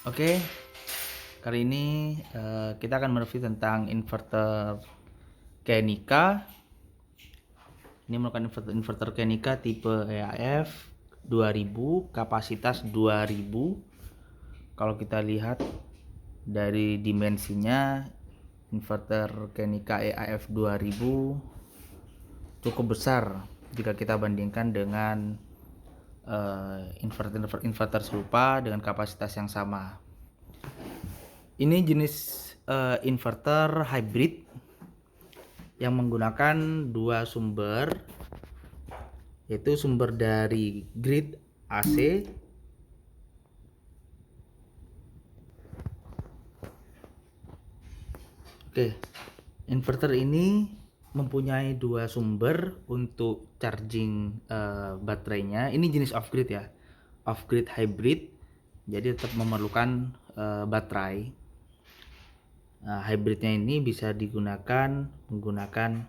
Oke, kali ini kita akan mereview tentang inverter Kenica. Ini merupakan inverter Kenica tipe EAF 2000, kapasitas 2000. Kalau kita lihat dari dimensinya, inverter Kenica EAF 2000 cukup besar jika kita bandingkan dengan inverter serupa dengan kapasitas yang sama. Ini jenis inverter hybrid yang menggunakan dua sumber, yaitu sumber dari grid AC inverter ini mempunyai dua sumber untuk charging baterainya. Ini jenis off grid ya, off grid hybrid, jadi tetap memerlukan baterai. Hybridnya ini bisa digunakan menggunakan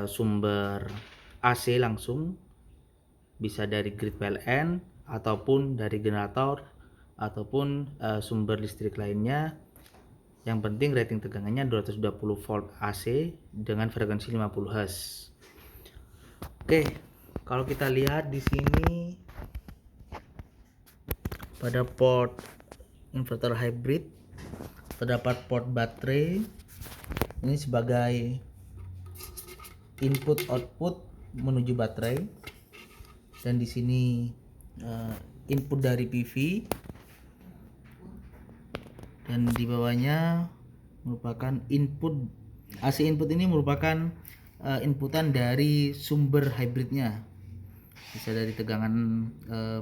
sumber AC langsung, bisa dari grid PLN ataupun dari generator ataupun sumber listrik lainnya. Yang penting rating tegangannya 220 volt AC dengan frekuensi 50 Hz. Oke, kalau kita lihat di sini pada port inverter hybrid terdapat port baterai. Ini sebagai input output menuju baterai, dan di sini input dari PV, dan di bawahnya merupakan input AC. Input ini merupakan inputan dari sumber hybridnya, bisa dari tegangan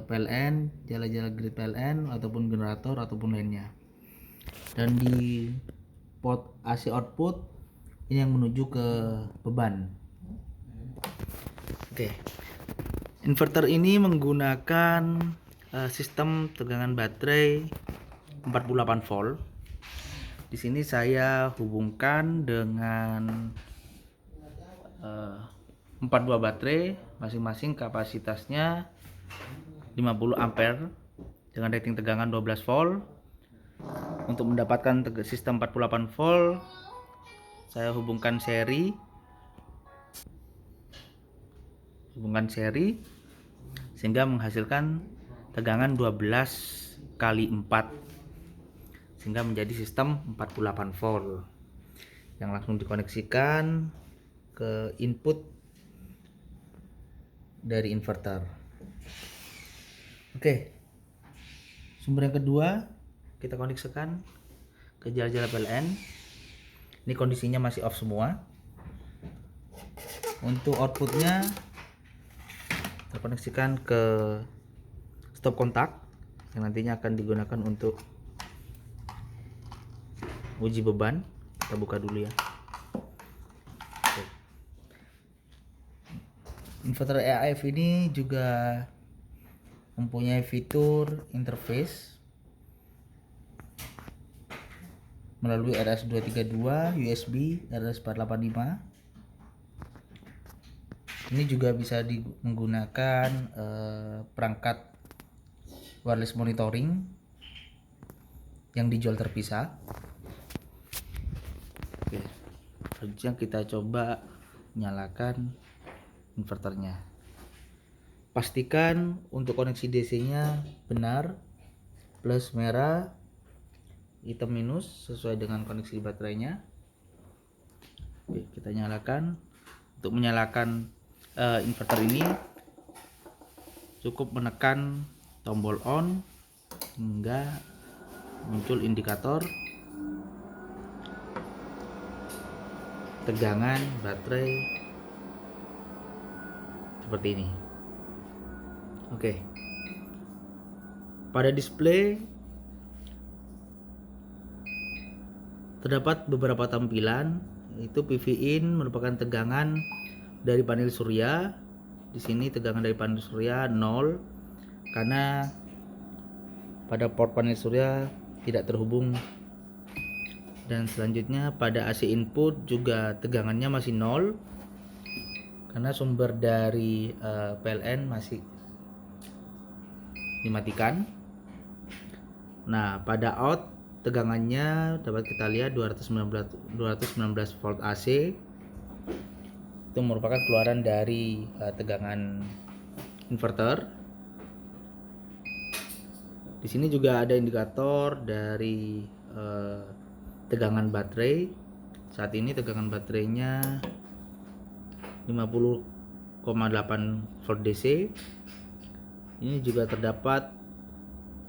PLN, jala-jala grid PLN ataupun generator ataupun lainnya. Dan di port AC output ini yang menuju ke beban. Oke. Inverter ini menggunakan sistem tegangan baterai 48 volt. Di sini saya hubungkan dengan 4 buah baterai, masing-masing kapasitasnya 50 ampere dengan rating tegangan 12 volt. Untuk mendapatkan sistem 48 volt, saya hubungkan seri sehingga menghasilkan tegangan 12 kali 4, sehingga menjadi sistem 48 volt yang langsung dikoneksikan ke input dari inverter. Oke, sumber yang kedua kita koneksikan ke jala-jala PLN. Ini kondisinya masih off semua. Untuk outputnya terkoneksikan ke stop kontak yang nantinya akan digunakan untuk uji beban. Kita buka dulu ya. Inverter EAF ini juga mempunyai fitur interface melalui RS232, USB, RS485. Ini juga bisa menggunakan perangkat wireless monitoring yang dijual terpisah. Oke, selanjutnya kita coba nyalakan inverternya. Pastikan untuk koneksi DC-nya benar, plus merah, hitam minus sesuai dengan koneksi baterainya. Oke, kita nyalakan. Untuk menyalakan inverter ini cukup menekan tombol on hingga muncul indikator tegangan baterai seperti ini. Oke, pada display terdapat beberapa tampilan, yaitu PV in merupakan tegangan dari panel surya. Di sini tegangan dari panel surya 0 karena pada port panel surya tidak terhubung. Dan selanjutnya pada AC input juga tegangannya masih 0 karena sumber dari PLN masih dimatikan. Nah, pada out tegangannya dapat kita lihat 219 volt AC. Itu merupakan keluaran dari tegangan inverter. Di sini juga ada indikator dari tegangan baterai. Saat ini tegangan baterainya 50,8 volt DC. Ini juga terdapat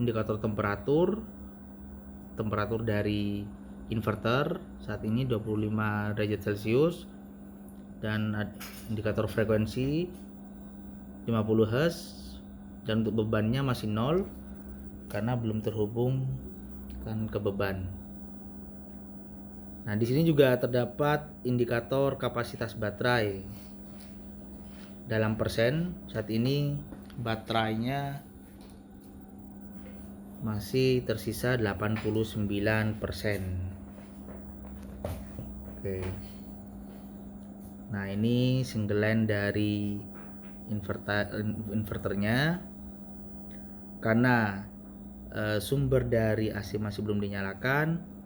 indikator temperatur dari inverter saat ini 25 derajat Celcius, dan indikator frekuensi 50 Hz, dan untuk bebannya masih 0 karena belum terhubung kan ke beban. Nah, di sini juga terdapat indikator kapasitas baterai dalam persen. Saat ini baterainya masih tersisa 89%. Oke. Nah, ini single line dari inverternya. Karena sumber dari AC masih belum dinyalakan,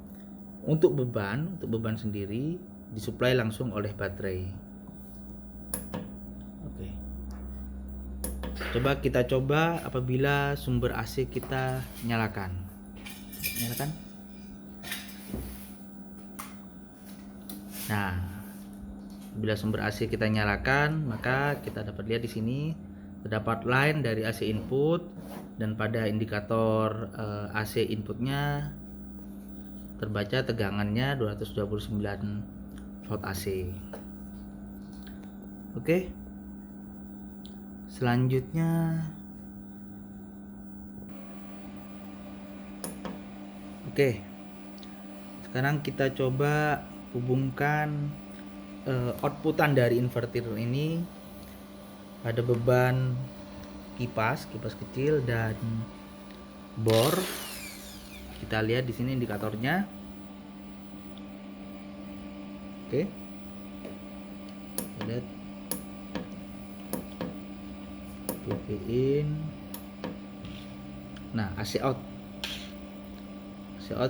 untuk beban sendiri disuplai langsung oleh baterai. Oke. Kita coba apabila sumber AC kita nyalakan. Nah, bila sumber AC kita nyalakan, maka kita dapat lihat di sini terdapat line dari AC input, dan pada indikator AC inputnya terbaca tegangannya 229 volt AC. Oke. Selanjutnya sekarang kita coba hubungkan outputan dari inverter ini pada beban kipas kecil dan bor. Kita lihat di sini indikatornya. Oke. Kita lihat PV in. Nah, AC out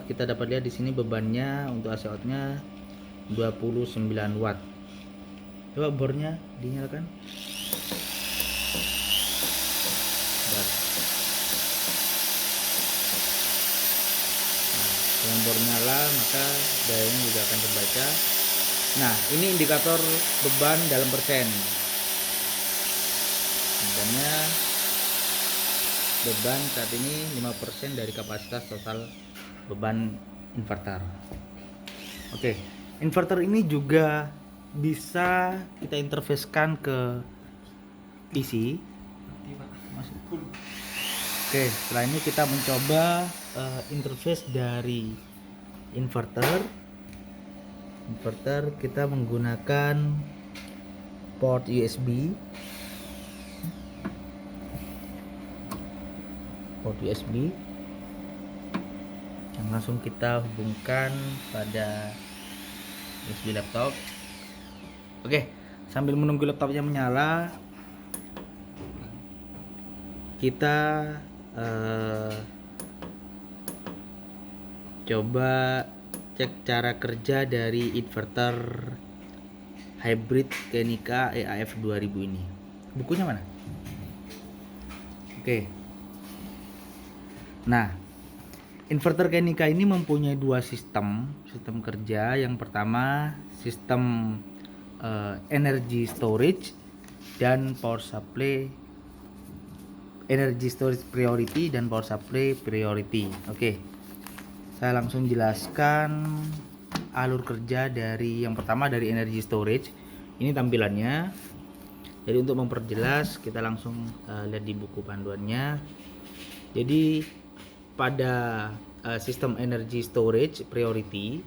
kita dapat lihat di sini bebannya untuk AC outnya 29 watt. Coba bornya dinyalakan. Dengan bor nyala, maka dayanya juga akan terbaca. Nah, ini indikator beban dalam persen. Beban saat ini 5% dari kapasitas total beban inverter. Oke, inverter ini juga bisa kita interfacekan ke PC. Oke, setelah ini kita mencoba interface dari inverter. Kita menggunakan port USB. Yang langsung kita hubungkan pada USB laptop. Oke, sambil menunggu laptopnya menyala, kita coba cek cara kerja dari inverter hybrid Kenica EAF 2000 ini. Bukunya mana? Oke. Nah, inverter Kenica ini mempunyai dua sistem kerja. Yang pertama, sistem energy storage dan power supply. Energy storage priority dan power supply priority. Oke. Saya langsung jelaskan alur kerja dari yang pertama, dari energy storage. Ini tampilannya. Jadi untuk memperjelas, kita langsung lihat di buku panduannya. Jadi pada sistem energy storage priority,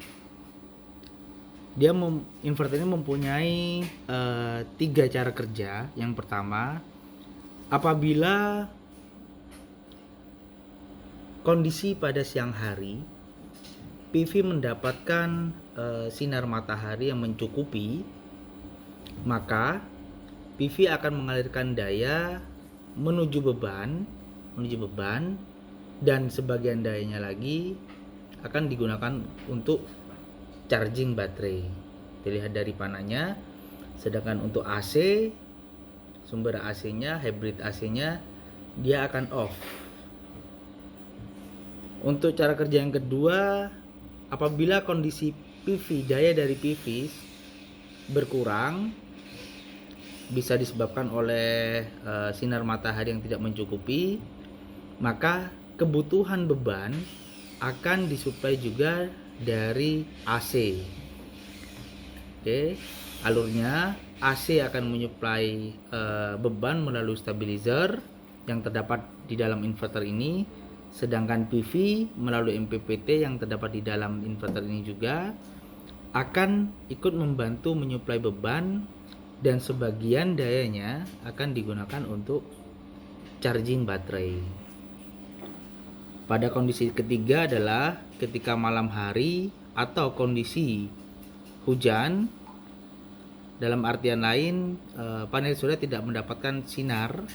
inverter ini mempunyai 3 cara kerja. Yang pertama, apabila kondisi pada siang hari, PV mendapatkan sinar matahari yang mencukupi, maka PV akan mengalirkan daya menuju beban dan sebagian dayanya lagi akan digunakan untuk charging baterai. Dilihat dari panahnya. Sedangkan untuk AC, sumber AC-nya, hybrid AC-nya, dia akan off. Untuk cara kerja yang kedua, apabila kondisi PV, daya dari PV berkurang, bisa disebabkan oleh sinar matahari yang tidak mencukupi, maka kebutuhan beban akan disuplai juga dari AC. Oke, alurnya AC akan menyuplai beban melalui stabilizer yang terdapat di dalam inverter ini, sedangkan PV melalui MPPT yang terdapat di dalam inverter ini juga akan ikut membantu menyuplai beban, dan sebagian dayanya akan digunakan untuk charging baterai. Pada kondisi ketiga adalah ketika malam hari atau kondisi hujan. Dalam artian lain, panel surya tidak mendapatkan sinar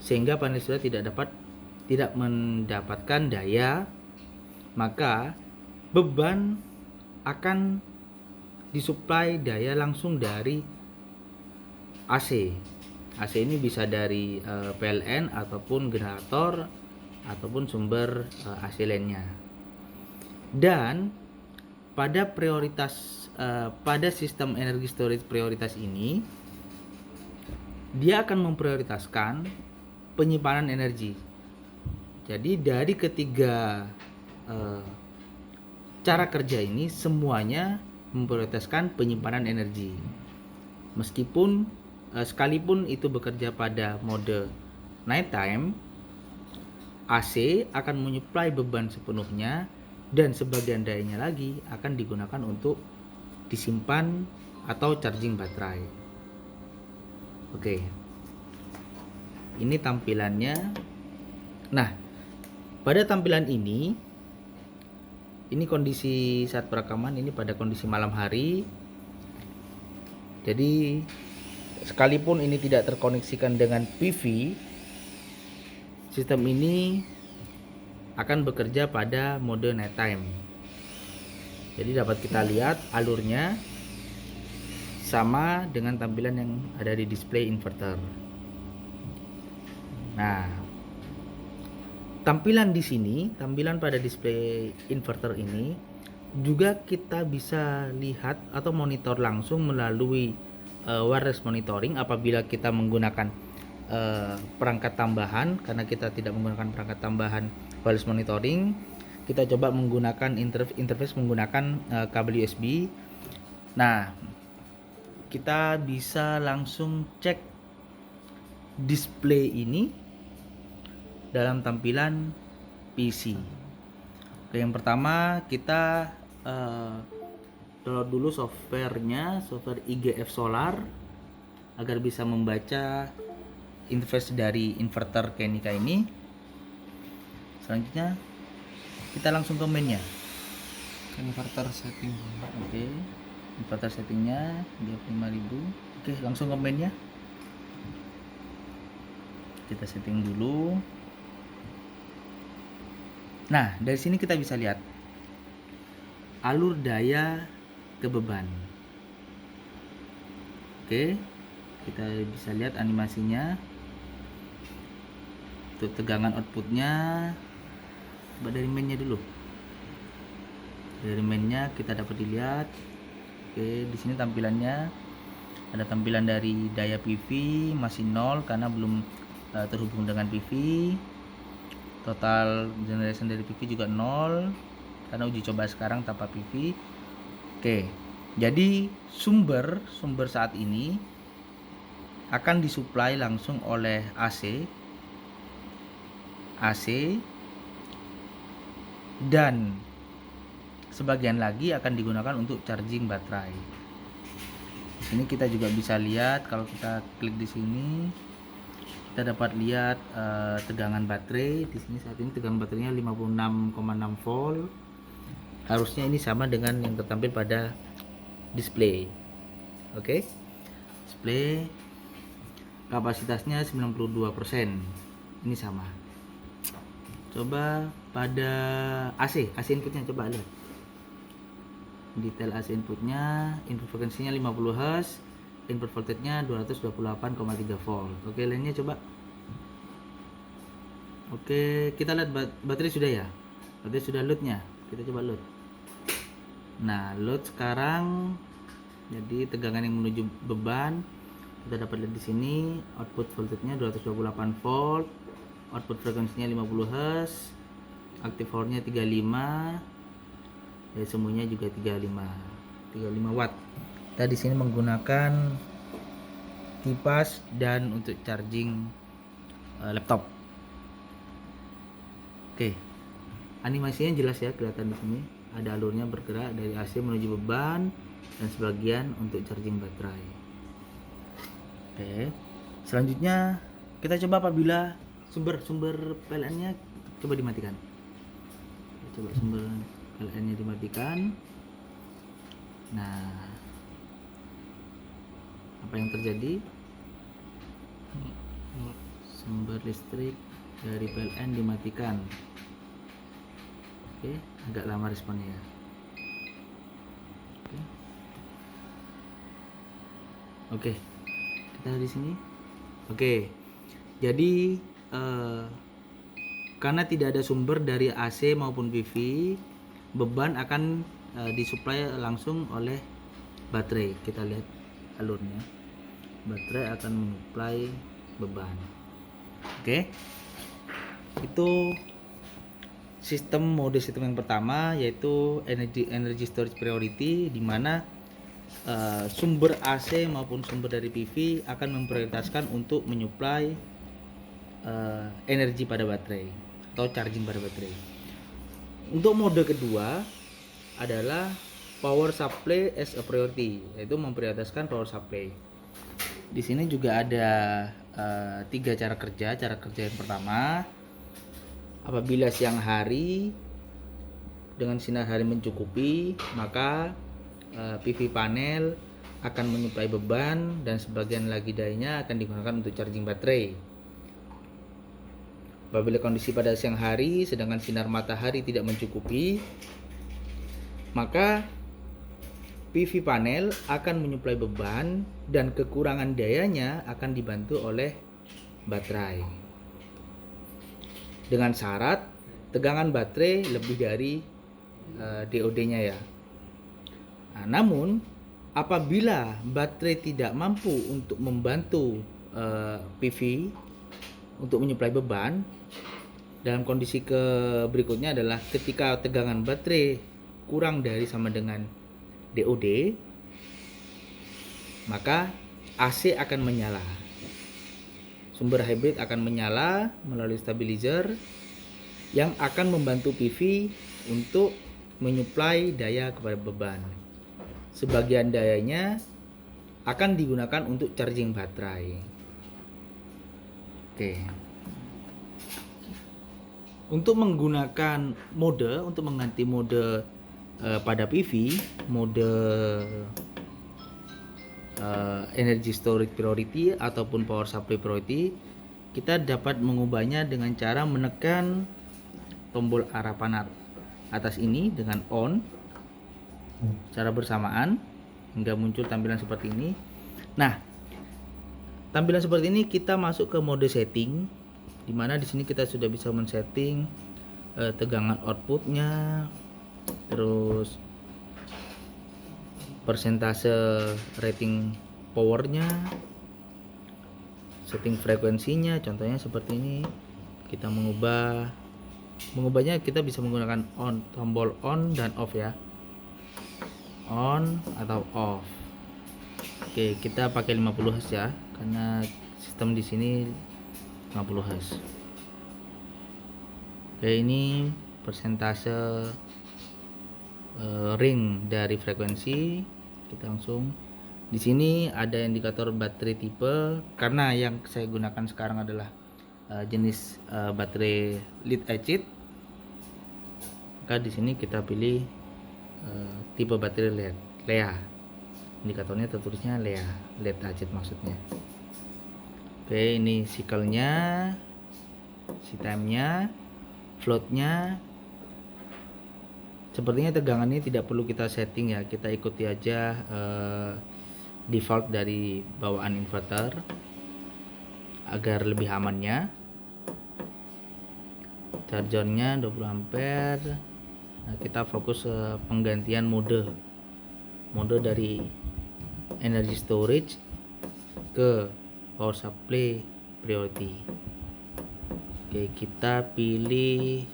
sehingga panel surya tidak mendapatkan daya, maka beban akan disuplai daya langsung dari AC. AC ini bisa dari PLN ataupun generator ataupun sumber AC lainnya. Dan pada pada sistem energi storage prioritas ini, dia akan memprioritaskan penyimpanan energi. Jadi dari ketiga cara kerja ini semuanya memprioritaskan penyimpanan energi. Meskipun sekalipun itu bekerja pada mode nighttime, AC akan menyuplai beban sepenuhnya dan sebagian dayanya lagi akan digunakan untuk disimpan atau charging baterai. Oke. Ini tampilannya. Nah, pada tampilan ini kondisi saat perekaman ini pada kondisi malam hari. Jadi sekalipun ini tidak terkoneksikan dengan PV, sistem ini akan bekerja pada mode nighttime. Jadi dapat kita lihat alurnya sama dengan tampilan yang ada di display inverter. Nah, tampilan di sini, tampilan pada display inverter ini juga kita bisa lihat atau monitor langsung melalui wireless monitoring apabila kita menggunakan perangkat tambahan. Karena kita tidak menggunakan perangkat tambahan wireless monitoring, kita coba menggunakan interface menggunakan kabel USB. Nah, kita bisa langsung cek display ini dalam tampilan PC. Oke, yang pertama kita download dulu softwarenya, software IGF Solar, agar bisa membaca interface dari inverter Kenica ini. Selanjutnya kita langsung ke mainnya, inverter setting. Oke, inverter settingnya 25.000. Oke, langsung ke mainnya. Kita setting dulu. Nah, dari sini kita bisa lihat alur daya ke beban. Oke, kita bisa lihat animasinya. Untuk tegangan outputnya, coba dari mainnya dulu. Dari mainnya kita dapat dilihat. Oke, di sini tampilannya ada tampilan dari daya PV masih 0 karena belum terhubung dengan PV. Total generation dari PV juga 0 karena uji coba sekarang tanpa PV. Oke, jadi sumber saat ini akan disuplai langsung oleh AC dan sebagian lagi akan digunakan untuk charging baterai. Di sini kita juga bisa lihat, kalau kita klik di sini kita dapat lihat tegangan baterai. Di sini saat ini tegangan baterainya 56,6 volt. Harusnya ini sama dengan yang tertampil pada display. Oke. Display kapasitasnya 92%. Ini sama. Coba pada AC inputnya, coba lihat detail AC inputnya. Input frekuensinya 50 Hz, input voltage-nya 228,3 volt. Oke, lainnya coba. Oke, kita lihat baterai sudah ya. Baterai sudah loadnya. Kita coba load. Nah, load sekarang. Jadi tegangan yang menuju beban kita dapat lihat di sini. Output voltage-nya 228 volt. Output frekuensinya 50 Hz. Active power-nya 35. Ya, semuanya juga 35 watt. Kita di sini menggunakan kipas dan untuk charging laptop. Oke, animasinya jelas ya, kelihatan di sini. Ada alurnya bergerak dari AC menuju beban dan sebagian untuk charging baterai. Oke, selanjutnya kita coba apabila sumber PLN-nya coba dimatikan. Coba sumber PLN-nya dimatikan. Nah, apa yang terjadi? Sumber listrik dari PLN dimatikan. Oke, agak lama responnya ya. Oke, kita di sini. Oke, jadi karena tidak ada sumber dari AC maupun PV, beban akan disuplai langsung oleh baterai. Kita lihat alurnya. Baterai akan menyuplai beban. Oke, itu mode sistem yang pertama, yaitu energy storage priority, di mana sumber AC maupun sumber dari PV akan memprioritaskan untuk menyuplai energi pada baterai atau charging pada baterai. Untuk mode kedua adalah power supply as a priority, yaitu memprioritaskan power supply. Di sini juga ada 3 cara kerja. Cara kerja yang pertama, apabila siang hari dengan sinar hari mencukupi, maka PV panel akan menyuplai beban dan sebagian lagi dayanya akan digunakan untuk charging baterai. Apabila kondisi pada siang hari sedangkan sinar matahari tidak mencukupi, maka PV panel akan menyuplai beban dan kekurangan dayanya akan dibantu oleh baterai. Dengan syarat tegangan baterai lebih dari DOD-nya ya. Nah, namun apabila baterai tidak mampu untuk membantu PV untuk menyuplai beban, dalam kondisi berikutnya adalah ketika tegangan baterai kurang dari sama dengan DOD, maka AC akan menyala. Sumber hybrid akan menyala melalui stabilizer yang akan membantu PV untuk menyuplai daya kepada beban. Sebagian dayanya akan digunakan untuk charging baterai. Oke. Untuk menggunakan mode, untuk mengganti mode pada PV, mode energy storage priority ataupun power supply priority, kita dapat mengubahnya dengan cara menekan tombol arah panel atas ini dengan on secara bersamaan hingga muncul tampilan seperti ini. Nah, tampilan seperti ini kita masuk ke mode setting, di mana di sini kita sudah bisa men-setting tegangan outputnya, terus persentase rating powernya, setting frekuensinya, contohnya seperti ini. Kita mengubahnya kita bisa menggunakan tombol on dan off ya, on atau off. Oke, kita pakai 50 Hz ya, karena sistem di sini 50 Hz. Oke, ini persentase ring dari frekuensi. Kita langsung di sini ada indikator baterai tipe, karena yang saya gunakan sekarang adalah jenis baterai lead acid, maka di sini kita pilih tipe baterai Lea. Indikatornya tertulisnya Lea, lead acid maksudnya. Oke, ini cycle-nya, si time-nya, floatnya sepertinya tegangannya tidak perlu kita setting ya, kita ikuti aja default dari bawaan inverter agar lebih amannya. Chargernya 20 ampere. Nah, kita fokus penggantian mode dari energy storage ke power supply priority. Oke, kita pilih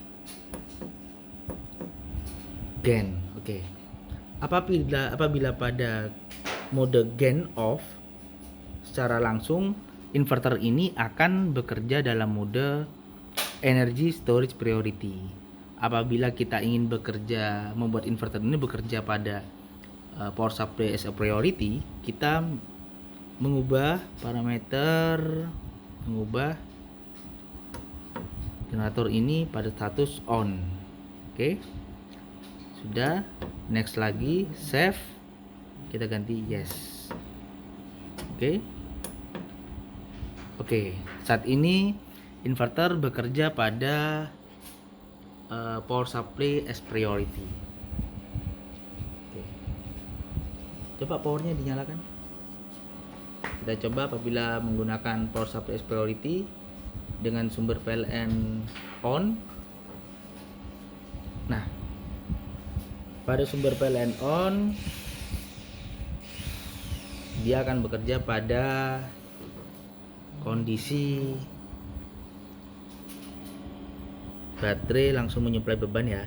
GAN. Oke. Apabila pada mode GAN off, secara langsung inverter ini akan bekerja dalam mode energy storage priority. Apabila kita ingin membuat inverter ini bekerja pada power supply as a priority, kita mengubah generator ini pada status on. Oke. Sudah, next lagi, save. Kita ganti yes. Oke, saat ini inverter bekerja pada power supply as priority. Oke. Coba powernya dinyalakan. Kita coba apabila menggunakan power supply as priority dengan sumber PLN on. Nah, pada sumber PLN on, dia akan bekerja pada kondisi baterai langsung menyuplai beban ya.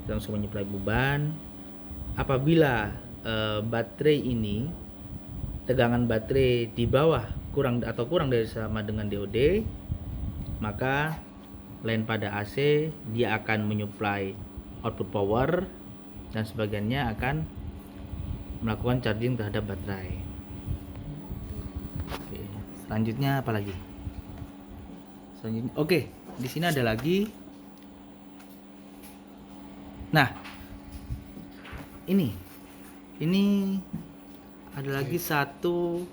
Langsung menyuplai beban. Apabila baterai ini, tegangan baterai di bawah kurang dari sama dengan DOD, maka lain pada AC dia akan menyuplai output power dan sebagiannya akan melakukan charging terhadap baterai. Oke, selanjutnya apa lagi? Oke, di sini ada lagi. Nah, ini ada lagi satu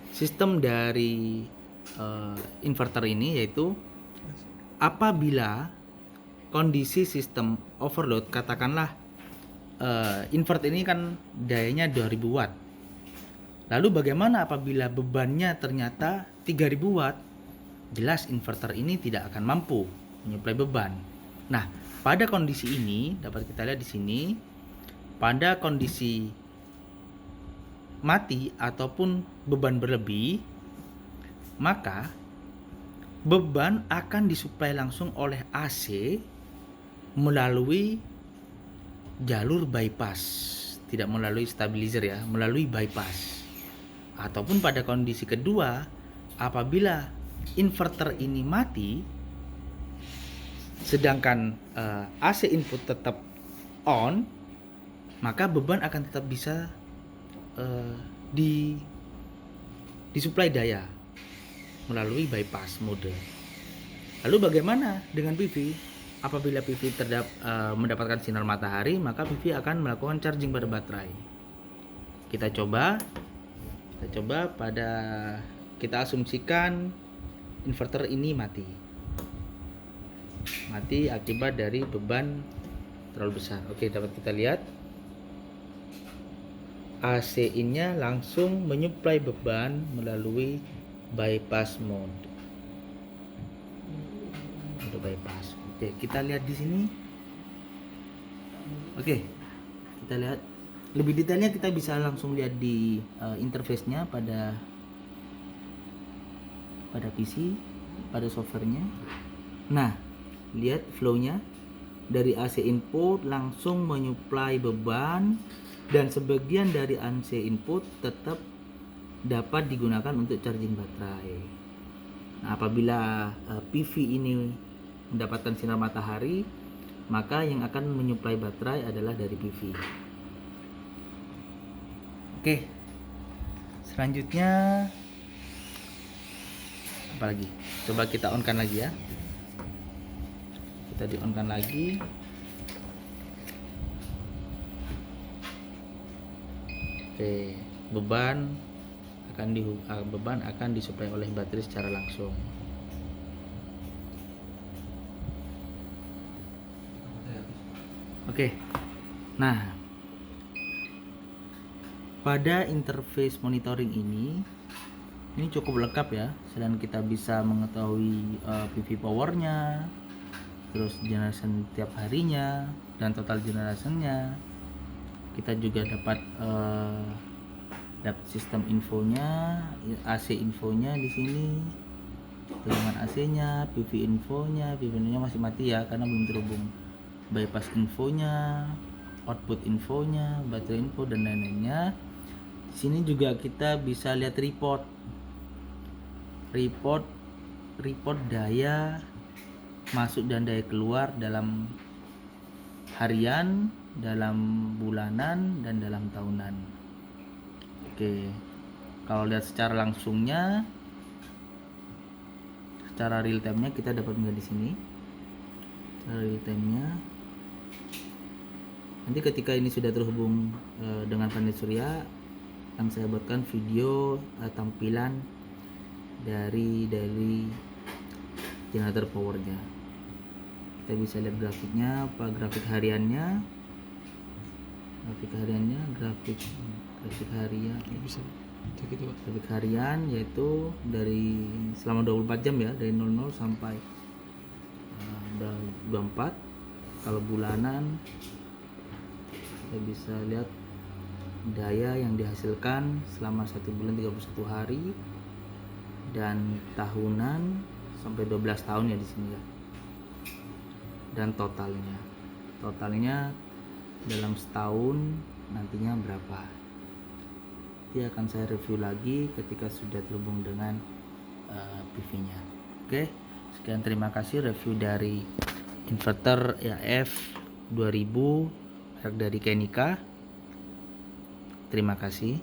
sistem dari inverter ini, yaitu apabila kondisi sistem overload, katakanlah inverter ini kan dayanya 2000 watt. Lalu bagaimana apabila bebannya ternyata 3000 watt? Jelas inverter ini tidak akan mampu menyuplai beban. Nah, pada kondisi ini dapat kita lihat di sini, pada kondisi mati ataupun beban berlebih, maka beban akan disuplai langsung oleh AC melalui jalur bypass, tidak melalui stabilizer ya, melalui bypass. Ataupun pada kondisi kedua, apabila inverter ini mati sedangkan AC input tetap on, maka beban akan tetap bisa disuplai daya melalui bypass mode. Lalu bagaimana dengan PV? Apabila PV mendapatkan sinar matahari, maka PV akan melakukan charging pada baterai. Kita coba kita asumsikan inverter ini mati akibat dari beban terlalu besar. Oke, dapat kita lihat AC-nya langsung menyuplai beban melalui bypass mode. Bypass. Oke, kita lihat di sini. Oke, kita lihat lebih detailnya, kita bisa langsung lihat di interface-nya pada PC, pada softwarenya. Nah, lihat flow-nya dari AC input langsung menyuplai beban, dan sebagian dari AC input tetap dapat digunakan untuk charging baterai. Nah, apabila PV ini mendapatkan sinar matahari, maka yang akan menyuplai baterai adalah dari PV. Oke, selanjutnya apa lagi? Coba kita on-kan lagi ya. Kita di-on-kan lagi. Oke, beban akan disuplai oleh baterai secara langsung. Oke. Nah, pada interface monitoring ini cukup lengkap ya. Selain kita bisa mengetahui PV powernya, terus generation tiap harinya, dan total generationnya, kita juga dapat sistem infonya, AC infonya di sini, tegangan AC-nya, PV infonya. PV infonya masih mati ya karena belum terhubung. Bypass infonya, output infonya, baterai info, dan lain-lainnya. Di sini juga kita bisa lihat report daya masuk dan daya keluar dalam harian, dalam bulanan, dan dalam tahunan. Oke, kalau lihat secara langsungnya, secara real time-nya kita dapat melihat di sini. Secara real time-nya, nanti ketika ini sudah terhubung dengan panel surya, akan saya buatkan video tampilan dari generator powernya. Kita bisa lihat grafiknya, grafik harian, grafik harian yaitu dari selama 24 jam ya, dari 00 sampai 24. Kalau bulanan kita bisa lihat daya yang dihasilkan selama 1 bulan 31 hari, dan tahunan sampai 12 tahun ya di sini ya. Dan totalnya dalam setahun nantinya berapa. Nanti akan saya review lagi ketika sudah terhubung dengan PV-nya. Oke, sekian, terima kasih review dari inverter EAF 2000 merek dari Kenica. Terima kasih.